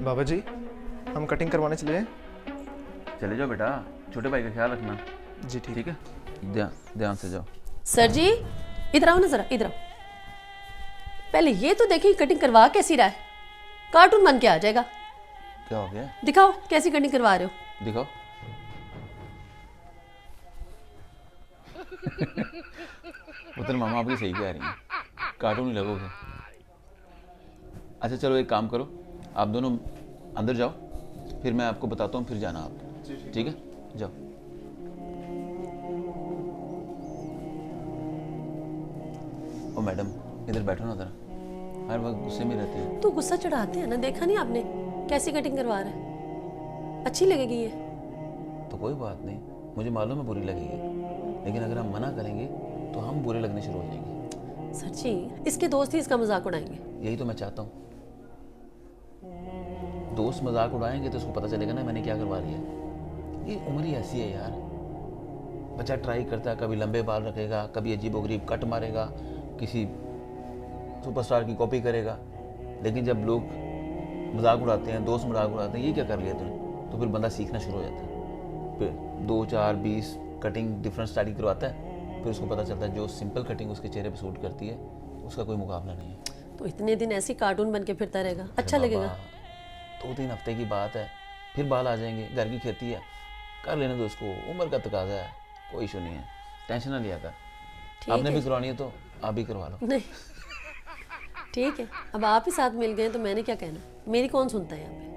बाबा जी, हम कटिंग करवाने चले हैं। चले जाओ बेटा, छोटे भाई का ख्याल रखना। जी ठीक। ठीक है, ध्यान से जाओ। सर जी इधर आओ ना, जरा इधर आओ। पहले ये तो देखिए कटिंग करवा कैसी रहा है, कार्टून बन के आ जाएगा। क्या हो गया? दिखाओ कैसी कटिंग करवा रहे हो। दिखाओ। पुत्र मामा आपकी सही कह रही हैं, कार्टून ही लगोगे। अच्छा चलो एक काम करो, आप दोनों अंदर जाओ, फिर मैं आपको बताता हूँ, फिर जाना आप। ठीक है, जाओ। ओ मैडम, इधर बैठो ना, जरा हर वक्त गुस्से में रहती है। तो गुस्सा चढ़ाते हैं ना, देखा नहीं आपने कैसी कटिंग करवा रहा है। अच्छी लगेगी ये तो कोई बात नहीं, मुझे मालूम है बुरी लगेगी, लेकिन अगर हम मना करेंगे तो हम बुरे लगने शुरू हो जाएंगे। सर जी, इसके दोस्त ही इसका मजाक उड़ाएंगे। यही तो मैं चाहता हूँ, दोस्त मजाक उड़ाएंगे तो उसको पता चलेगा ना मैंने क्या करवा लिया। ये उम्र ही ऐसी है यार, बच्चा ट्राई करता है, कभी लंबे बाल रखेगा, कभी अजीबोगरीब कट मारेगा, किसी सुपरस्टार की कॉपी करेगा। लेकिन जब लोग मजाक उड़ाते हैं, दोस्त मजाक उड़ाते हैं, ये क्या कर लिया तूने, तो फिर बंदा सीखना शुरू हो जाता है। फिर 2 4 20 कटिंग डिफरेंट स्टाइल की करवाता है, फिर उसको पता चलता है जो सिंपल कटिंग उसके चेहरे पे सूट करती है उसका कोई मुकाबला नहीं है। तो इतने दिन ऐसी कार्टून बन के फिरता रहेगा, अच्छा लगेगा। 2-3 हफ्ते की बात है, फिर बाल आ जाएंगे, घर की खेती है, कर लेने दो उसको, उम्र का तकाजा है, कोई इशू नहीं है, टेंशन ना लिया कर। आपने भी करवानी है तो आप भी करवा लो। नहीं ठीक है, अब आप ही साथ मिल गए तो मैंने क्या कहना, मेरी कौन सुनता है यहाँ पे।